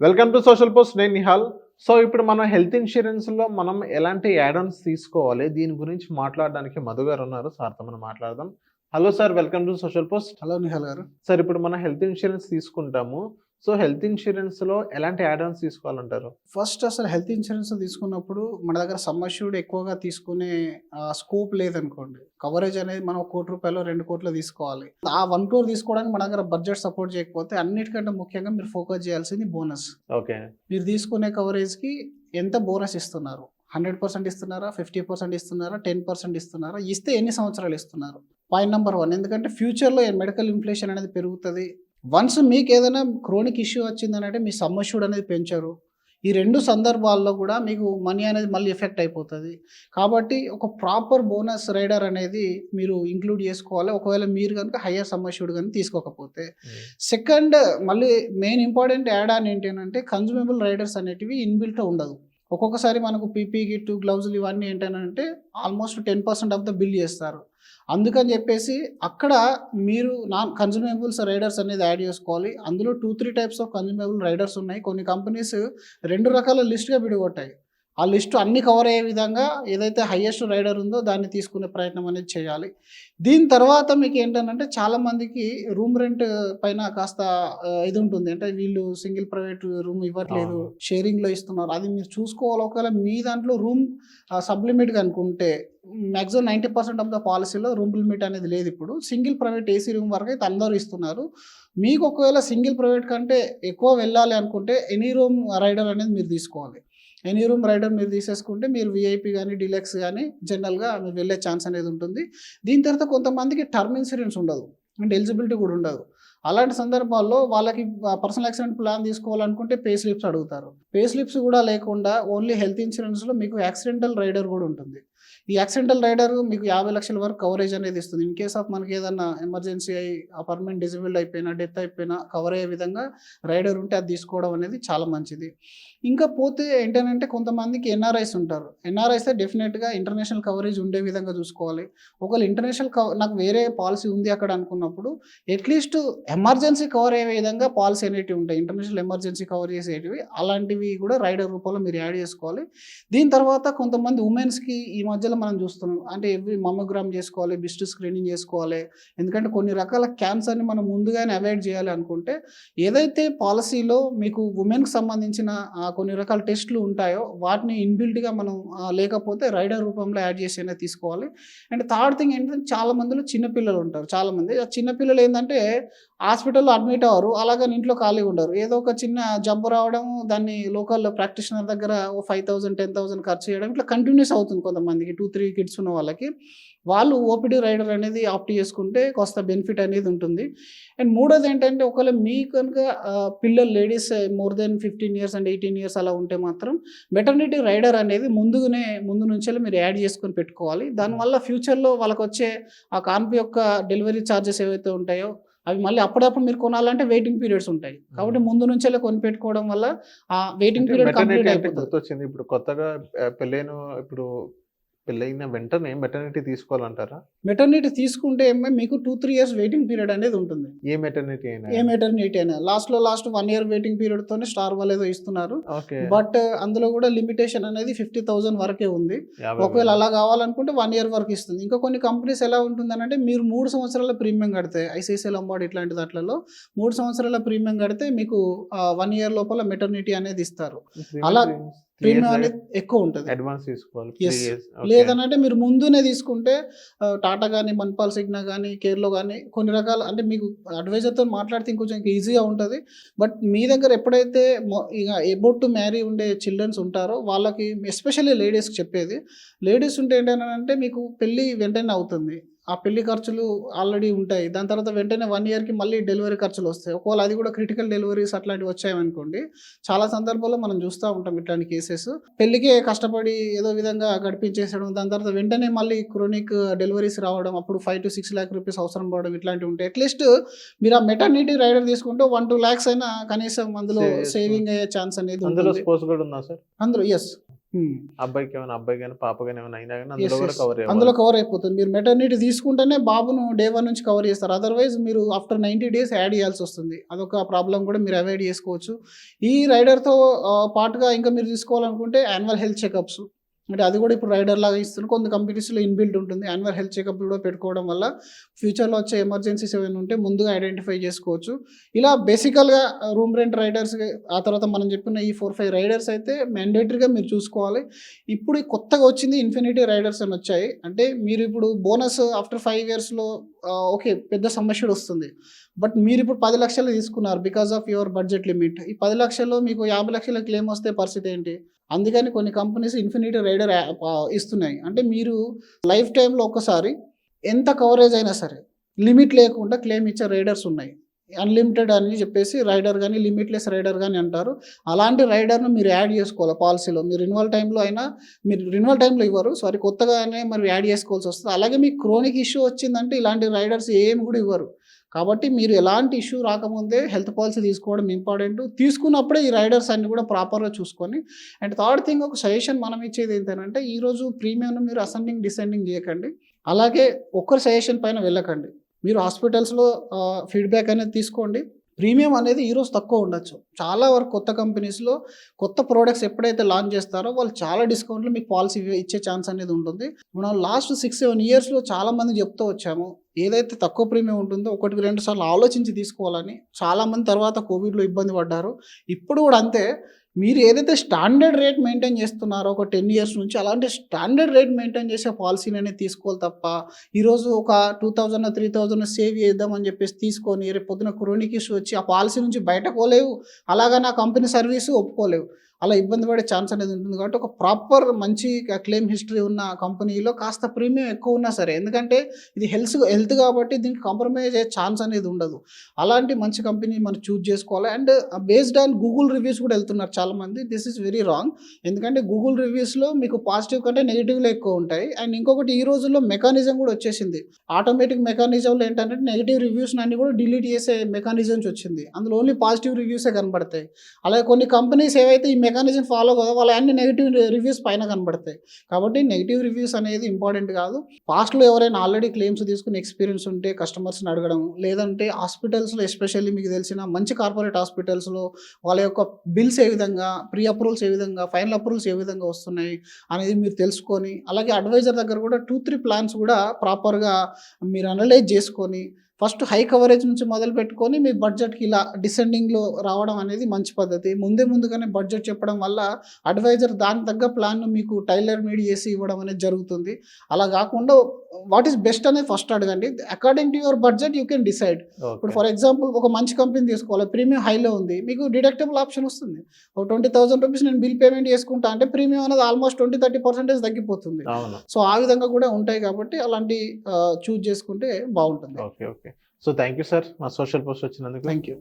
Welcome to social post. నేను Nihal. So ఇప్పుడు మనం హెల్త్ ఇన్సూరెన్స్లో మనం ఎలాంటి యాడ్-ఆన్స్ తీసుకోవాలి, దీని గురించి మాట్లాడడానికి మధు గారు ఉన్నారు. సార్తో మనం మాట్లాడదాం. Hello sir, welcome to social post. Hello Nihal garu. Sir, ఇప్పుడు మనం హెల్త్ ఇన్సూరెన్స్ తీసుకుంటాము. సో హెల్త్ ఇన్సూరెన్స్లో ఎలాంటి యాడ్-ఆన్స్ తీసుకోవాలంటారు? ఫస్ట్ అసలు హెల్త్ ఇన్సూరెన్స్ తీసుకున్నప్పుడు మన దగ్గర సమ్ అష్యూర్డ్ ఎక్కువగా తీసుకునే స్కోప్ లేదనుకోండి. కవరేజ్ అనేది మనం ₹1,00,00,000 ₹2,00,00,000 తీసుకోవాలి. ఆ 1 crore తీసుకోవడానికి మన దగ్గర బడ్జెట్ సపోర్ట్ చేయకపోతే అన్నిటికంటే ముఖ్యంగా మీరు ఫోకస్ చేయాల్సింది బోనస్. ఓకే. మీరు తీసుకునే కవరేజ్కి ఎంత బోనస్ ఇస్తున్నారు? 100% ఇస్తున్నారా? 50% ఇస్తున్నారా? 10% ఇస్తున్నారా? ఇస్తే ఎన్ని సంవత్సరాలు ఇస్తున్నారు? Point number 1. ఎందుకంటే ఫ్యూచర్లో మెడికల్ ఇన్ఫ్లేషన్ అనేది పెరుగుతుంది. వన్స్ మీకు ఏదైనా క్రోనిక్ ఇష్యూ వచ్చిందని అంటే మీ సమ్ అష్యూర్డ్ అనేది పెంచరు. ఈ 2 సందర్భాల్లో కూడా మీకు మనీ అనేది మళ్ళీ ఎఫెక్ట్ అయిపోతుంది. కాబట్టి ఒక ప్రాపర్ బోనస్ రైడర్ అనేది మీరు ఇంక్లూడ్ చేసుకోవాలి, ఒకవేళ మీరు కనుక హయ్యర్ సమ్ అష్యూర్డ్ కానీ తీసుకోకపోతే. సెకండ్, మళ్ళీ మెయిన్ ఇంపార్టెంట్ యాడ్ ఆన్ ఏంటి అంటే కన్జ్యూమబుల్ రైడర్స్ అనేటివి ఇన్బిల్ట్ ఉండదు. ఒక్కొక్కసారి మనకు పీపీ కిట్, గ్లౌజులు ఇవన్నీ ఏంటంటే ఆల్మోస్ట్ 10% ఆఫ్ ద బిల్ చేస్తారు. అందుకని చెప్పేసి అక్కడ మీరు నాన్ కన్జ్యూమబుల్స్ రైడర్స్ అనేది యాడ్ చేసుకోవాలి. అందులో 2-3 టైప్స్ ఆఫ్ కన్జ్యూమబుల్ రైడర్స్ ఉన్నాయి. కొన్ని కంపెనీస్ 2 రకాల లిస్ట్గా విడగొట్టాయి. ఆ లిస్టు అన్ని కవర్ అయ్యే విధంగా ఏదైతే హయ్యెస్ట్ రైడర్ ఉందో దాన్ని తీసుకునే ప్రయత్నం అనేది చేయాలి. దీని తర్వాత మీకు ఏంటంటే చాలామందికి రూమ్ రెంట్ పైన కాస్త ఇది ఉంటుంది. అంటే వీళ్ళు సింగిల్ ప్రైవేట్ రూమ్ ఇవ్వట్లేదు, షేరింగ్లో ఇస్తున్నారు. అది మీరు చూసుకోవాలి. ఒకవేళ మీ దాంట్లో రూమ్ సబ్లిమిట్ కనుకుంటే మ్యాక్సిమం 90% ఆఫ్ ద పాలసీలో రూమ్ లిమిట్ అనేది లేదు. ఇప్పుడు సింగిల్ ప్రైవేట్ ఏసీ రూమ్ వరకు అయితే అందరూ ఇస్తున్నారు. మీకు ఒకవేళ సింగిల్ ప్రైవేట్ కంటే ఎక్కువ వెళ్ళాలి అనుకుంటే ఎనీ రూమ్ రైడర్ అనేది మీరు తీసుకోవాలి. ఎనీ రూమ్ రైడర్ మీరు తీసేసుకుంటే మీరు విఐపీ కానీ డీలక్స్ కానీ జనరల్గా మీరు వెళ్ళే ఛాన్స్ అనేది ఉంటుంది. దీని తర్వాత కొంతమందికి టర్మ్ ఇన్సూరెన్స్ ఉండదు, అంటే ఎలిజిబిలిటీ కూడా ఉండదు. అలాంటి సందర్భాల్లో వాళ్ళకి పర్సనల్ యాక్సిడెంట్ ప్లాన్ తీసుకోవాలనుకుంటే పే స్లిప్స్ అడుగుతారు. పే స్లిప్స్ కూడా లేకుండా ఓన్లీ హెల్త్ ఇన్సూరెన్స్లో మీకు యాక్సిడెంటల్ రైడర్ కూడా ఉంటుంది. ఈ యాక్సిడెంటల్ రైడర్ మీకు 50 లక్షల వరకు కవరేజ్ అనేది ఇస్తుంది. ఇన్ కేస్ ఆఫ్ మనకి ఏదన్నా ఎమర్జెన్సీ అయ్యి పర్మనెంట్ డిజేబుల్డ్ అయిపోయినా, డెత్ అయిపోయినా కవర్ అయ్యే విధంగా రైడర్ ఉంటే అది తీసుకోవడం అనేది చాలా మంచిది. ఇంకా పోతే ఏంటంటే కొంతమందికి ఎన్ఆర్ఐస్ ఉంటారు. ఎన్ఆర్ఐస్ డెఫినెట్గా ఇంటర్నేషనల్ కవరేజ్ ఉండే విధంగా చూసుకోవాలి. ఒకవేళ ఇంటర్నేషనల్ నాకు వేరే పాలసీ ఉంది అక్కడ అనుకున్నప్పుడు అట్లీస్ట్ ఎమర్జెన్సీ కవర్ అయ్యే విధంగా పాలసీ అనేటివి ఉంటాయి. ఇంటర్నేషనల్ ఎమర్జెన్సీ కవర్ చేసేటివి అలాంటివి కూడా రైడర్ రూపంలో మీరు యాడ్ చేసుకోవాలి. దీని తర్వాత కొంతమంది ఉమెన్స్కి ఈ మధ్యలో మనం చూస్తున్నాం, అంటే ఎవ్రీ మమ్మోగ్రామ్ చేసుకోవాలి, బిస్ట్ స్క్రీనింగ్ చేసుకోవాలి. ఎందుకంటే కొన్ని రకాల క్యాన్సర్ని మనం ముందుగానే అవాయిడ్ చేయాలి అనుకుంటే ఏదైతే పాలసీలో మీకు ఉమెన్కి సంబంధించిన కొన్ని రకాల టెస్టులు ఉంటాయో వాటిని ఇన్బిల్ట్గా మనం లేకపోతే రైడర్ రూపంలో యాడ్ చేసి అనేది తీసుకోవాలి. అండ్ థర్డ్ థింగ్ ఏంటంటే చాలా మందిలో చిన్నపిల్లలు ఉంటారు. చాలామంది ఆ చిన్నపిల్లలు ఏంటంటే హాస్పిటల్లో అడ్మిట్ అవ్వరు, అలాగని ఇంట్లో ఖాళీగా ఉండరు. ఏదో ఒక చిన్న జబ్బు రావడం, దాన్ని లోకల్ ప్రాక్టీషనర్ దగ్గర 5,000 10,000 ఖర్చు చేయడం, ఇట్లా కంటిన్యూస్ అవుతుంది. కొంతమందికి 2-3 కిడ్స్ ఉన్న వాళ్ళకి వాళ్ళు ఓపీడీ రైడర్ అనేది ఆప్ట్ చేసుకుంటే కాస్త బెనిఫిట్ అనేది ఉంటుంది. అండ్ మూడోది ఏంటంటే ఒకవేళ మీకు కనుక పిల్లలు ladies more than 15 years and 18 years అలా ఉంటే మాత్రం మెటర్నిటీ రైడర్ అనేది ముందు నుంచే మీరు యాడ్ చేసుకొని పెట్టుకోవాలి. దానివల్ల ఫ్యూచర్లో వాళ్ళకి వచ్చే ఆ కాన్పు యొక్క డెలివరీ ఛార్జెస్ ఏవైతే ఉంటాయో అవి మళ్ళీ అప్పుడప్పుడు మీరు కొనాలంటే వెయిటింగ్ పీరియడ్స్ ఉంటాయి. కాబట్టి ముందు నుంచే కొని పెట్టుకోవడం వల్ల ఆ వెయిటింగ్ పీరియడ్ కంప్లీట్ అయిపోతుంది. ఇప్పుడు కొత్తగా పెళ్ళైన వెంటనే మెటర్నిటీ తీసుకోవాలంటారా? మెటర్నిటీ తీసుకుంటే మీకు 2-3 years వెయిటింగ్ పీరియడ్ అనేది ఉంటుంది. ఏ మెటర్నిటీ అయినా లాస్ట్ 1 year వెయిటింగ్ పీరియడ్ తోనే స్టార్ వాళ్ళు ఏదో ఇస్తున్నారు. బట్ అందులో కూడా లిమిటేషన్ అనేది 50,000 వరకే ఉంది. ఒకవేళ అలా కావాలనుకుంటే 1 year వరకు ఇస్తుంది. ఇంకా కొన్ని కంపెనీస్ ఎలా ఉంటుందనంటే మీరు 3 సంవత్సరాల ప్రీమియం కడితే, ఐసిఐసిఐ లంబార్డ్ ఇట్లాంటి దాంట్లో 3 సంవత్సరాల ప్రీమియం కడితే మీకు 1 year లోపల మెటర్నిటీ అనేది ఇస్తారు. అలా ప్రీమియం అనేది ఎక్కువ ఉంటుంది. అడ్వాన్స్ తీసుకోవాలి. లేదనంటే మీరు ముందునే తీసుకుంటే టాటా కానీ, మన్పాల్ సిగ్నా కానీ, కేర్లో కానీ కొన్ని రకాల, అంటే మీకు అడ్వైజర్తో మాట్లాడితే ఇంకొంచెం ఈజీగా ఉంటుంది. బట్ మీ దగ్గర ఎప్పుడైతే ఇక అబౌట్ టు మ్యారీ ఉండే చిల్డ్రన్స్ ఉంటారో వాళ్ళకి, ఎస్పెషల్లీ లేడీస్కి చెప్పేది, లేడీస్ ఉంటే ఏంటంటే మీకు పెళ్ళి వెంటనే అవుతుంది, ఆ పెళ్లి ఖర్చులు ఆల్రెడీ ఉంటాయి. దాని తర్వాత వెంటనే 1 yearకి మళ్ళీ డెలివరీ ఖర్చులు వస్తాయి. ఒకవేళ అది కూడా క్రిటికల్ డెలివరీస్ అట్లాంటివి వచ్చాయనుకోండి, చాలా సందర్భాల్లో మనం చూస్తూ ఉంటాం ఇట్లాంటి కేసెస్. పెళ్లికే కష్టపడి ఏదో విధంగా గడిపించేసడం, దాని తర్వాత వెంటనే మళ్ళీ క్రోనిక్ డెలివరీస్ రావడం, అప్పుడు 5-6 lakh rupees అవసరం పడడం, ఇట్లాంటివి ఉంటాయి. అట్లీస్ట్ మీరు ఆ మెటర్నిటీ రైడర్ తీసుకుంటే 1-2 lakhs అయినా కనీసం అందులో సేవింగ్ అయ్యే ఛాన్స్ అనేది అందులో ఎస్. అబ్బాయికి కానీ పాప కానీ ఏమైనా అయినా కానీ అందులో కూడా కవర్ అందులో కవర్ అయిపోతుంది. మీరు మెటర్నిటీ తీసుకుంటేనే బాబును డే 1 నుంచి కవర్ చేస్తారు. అదర్వైజ్ మీరు ఆఫ్టర్ 90 డేస్ యాడ్ చేయాల్సి వస్తుంది. అదొక ప్రాబ్లం కూడా మీరు అవాయిడ్ చేసుకోవచ్చు. ఈ రైడర్తో పాటుగా ఇంకా మీరు తీసుకోవాలనుకుంటే యాన్యువల్ హెల్త్ చెకప్స్, అంటే అది కూడా ఇప్పుడు రైడర్ లాగా ఇస్తున్నారు. కొన్ని కంపెనీస్లో ఇన్బిల్ట్ ఉంటుంది. యాన్యువల్ హెల్త్ చెకప్ కూడా పెట్టుకోవడం వల్ల ఫ్యూచర్లో వచ్చే ఎమర్జెన్సీస్ ఏమైనా ఉంటే ముందుగా ఐడెంటిఫై చేసుకోవచ్చు. ఇలా బేసికల్గా రూమ్ రెంట్ రైడర్స్, ఆ తర్వాత మనం చెప్పిన ఈ 4-5 రైడర్స్ అయితే మ్యాండేటరీగా మీరు చూసుకోవాలి. ఇప్పుడు కొత్తగా వచ్చింది ఇన్ఫినిటీ రైడర్స్ అని వచ్చాయి. అంటే మీరు ఇప్పుడు బోనస్ ఆఫ్టర్ 5 ఇయర్స్లో ఓకే పెద్ద సమస్య వస్తుంది. బట్ మీరు ఇప్పుడు 10 లక్షలు తీసుకున్నారు because of your budget limit. ఈ 10 లక్షల్లో మీకు 50 లక్షల క్లెయిమ్ వస్తే పరిస్థితి ఏంటి? అందుకని కొన్ని కంపెనీస్ ఇన్ఫినిటీ రైడర్ ఇస్తున్నాయి. అంటే మీరు లైఫ్ టైంలో ఒక్కసారి ఎంత కవరేజ్ అయినా సరే లిమిట్ లేకుండా క్లెయిమ్ ఇచ్చే రైడర్స్ ఉన్నాయి. అన్లిమిటెడ్ అని చెప్పేసి రైడర్ కానీ లిమిట్లెస్ రైడర్ కానీ అంటారు. అలాంటి రైడర్ను మీరు యాడ్ చేసుకోవాలి పాలసీలో. మీరు రిన్యువల్ టైంలో అయినా, మీరు రిన్యువల్ టైంలో ఇవ్వరు కొత్తగానే మరి యాడ్ చేసుకోవాల్సి వస్తుంది. అలాగే మీకు క్రోనిక్ ఇష్యూ వచ్చిందంటే ఇలాంటి రైడర్స్ ఏమి కూడా ఇవ్వరు. కాబట్టి మీరు ఎలాంటి ఇష్యూ రాకముందే హెల్త్ పాలసీ తీసుకోవడం ఇంపార్టెంట్. తీసుకున్నప్పుడే ఈ రైడర్స్ అన్ని కూడా ప్రాపర్గా చూసుకొని. అండ్ థర్డ్ థింగ్, ఒక సజెషన్ మనం ఇచ్చేది ఏంటంటే ఈరోజు ప్రీమియంను మీరు అసెండింగ్ డిసెండింగ్ చేయకండి. అలాగే ఒక్కరి సజెషన్ పైన వెళ్ళకండి. మీరు హాస్పిటల్స్లో ఫీడ్బ్యాక్ అనేది తీసుకోండి. ప్రీమియం అనేది ఈరోజు తక్కువ ఉండొచ్చు. చాలా వరకు కొత్త కంపెనీస్లో కొత్త ప్రోడక్ట్స్ ఎప్పుడైతే లాంచ్ చేస్తారో వాళ్ళు చాలా డిస్కౌంట్లు మీకు పాలసీ ఇచ్చే ఛాన్స్ అనేది ఉంటుంది. మనం లాస్ట్ 6-7 ఇయర్స్లో చాలామంది చెప్తూ వచ్చాము, ఏదైతే తక్కువ ప్రీమియం ఉంటుందో 1-2 సార్లు ఆలోచించి తీసుకోవాలని. చాలామంది తర్వాత కోవిడ్లో ఇబ్బంది పడ్డారు. ఇప్పుడు కూడా అంతే. మీరు ఏదైతే స్టాండర్డ్ రేట్ మెయింటైన్ చేస్తున్నారో ఒక 10 ఇయర్స్ నుంచి, అలాంటి స్టాండర్డ్ రేట్ మెయింటైన్ చేసే పాలసీని అనేది తీసుకోవాలి తప్ప ఈరోజు ఒక 2000-3000 సేవ్ చేద్దామని చెప్పేసి తీసుకొని రేపు పొద్దున క్రోనిక్ ఇష్యూ వచ్చి ఆ పాలసీ నుంచి బయటకోలేవు. అలాగే నా కంపెనీ సర్వీసు ఒప్పుకోలేవు. అలా ఇబ్బంది పడే ఛాన్స్ అనేది ఉంటుంది. కాబట్టి ఒక ప్రాపర్ మంచి క్లెయిమ్ హిస్టరీ ఉన్న కంపెనీలో కాస్త ప్రీమియం ఎక్కువ ఉన్నా సరే, ఎందుకంటే ఇది హెల్త్ కాబట్టి దీనికి కాంప్రమైజ్ అయ్యే ఛాన్స్ అనేది ఉండదు. అలాంటి మంచి కంపెనీ మనం చూజ్ చేసుకోవాలి. And based on Google reviews కూడా వెళ్తున్నారు చాలామంది. This is very wrong. ఎందుకంటే గూగుల్ రివ్యూస్లో మీకు పాజిటివ్ కంటే నెగిటివ్లో ఎక్కువ ఉంటాయి. అండ్ ఇంకొకటి, ఈ రోజుల్లో మెకానిజం కూడా వచ్చేసింది. ఆటోమేటిక్ మెకానిజంలో ఏంటంటే నెగిటివ్ రివ్యూస్ అన్ని కూడా డిలీట్ చేసే మెకానిజమ్స్ వచ్చింది. అందులో ఓన్లీ పాజిటివ్ రివ్యూసే కనబడతాయి. అలాగే కొన్ని కంపెనీస్ ఏవైతే ఈ మెకానిజం ఫాలో కదా వాళ్ళ అన్ని నెగిటివ్ రివ్యూస్ పైన కనబడతాయి. కాబట్టి నెగిటివ్ రివ్యూస్ అనేది ఇంపార్టెంట్ కాదు. పాస్ట్లో ఎవరైనా ఆల్రెడీ క్లెయిమ్స్ తీసుకుని ఎక్స్పీరియన్స్ ఉంటే కస్టమర్స్ని అడగడం, లేదంటే హాస్పిటల్స్లో ఎస్పెషల్లీ మీకు తెలిసిన మంచి కార్పొరేట్ హాస్పిటల్స్లో వాళ్ళ యొక్క బిల్స్ ఏ విధంగా, ప్రీ అప్రూవల్స్ ఏ విధంగా, ఫైనల్ అప్రూవల్స్ ఏ విధంగా వస్తున్నాయి అనేది మీరు తెలుసుకొని, అలాగే అడ్వైజర్ దగ్గర కూడా 2-3 ప్లాన్స్ కూడా ప్రాపర్గా మీరు అనలైజ్ చేసుకొని ఫస్ట్ హై కవరేజ్ నుంచి మొదలు పెట్టుకొని మీ బడ్జెట్కి ఇలా డిసెండింగ్లో రావడం అనేది మంచి పద్ధతి. ముందుగానే బడ్జెట్ చెప్పడం వల్ల అడ్వైజర్ దానికి తగ్గ ప్లాన్ను మీకు టైలర్ మేడ్ చేసి ఇవ్వడం అనేది జరుగుతుంది. అలా కాకుండా వాట్ ఈస్ బెస్ట్ అనేది ఫస్ట్ అడగండి. According to your budget you can decide. ఇప్పుడు ఫర్ ఎగ్జాంపుల్ ఒక మంచి కంపెనీ తీసుకోవాలి, ప్రీమియం హైలో ఉంది, మీకు డిడక్టబుల్ ఆప్షన్ వస్తుంది. ఒక 20,000 రూపీస్ నేను బిల్ పేమెంట్ చేసుకుంటా అంటే ప్రీమియం అనేది ఆల్మోస్ట్ 20-30% తగ్గిపోతుంది. సో ఆ విధంగా కూడా ఉంటాయి. కాబట్టి అలాంటి చూజ్ చేసుకుంటే బాగుంటుంది. Okay. So thank you sir, మా సోషల్ పోస్ట్ వచ్చినందుకు. Thank you.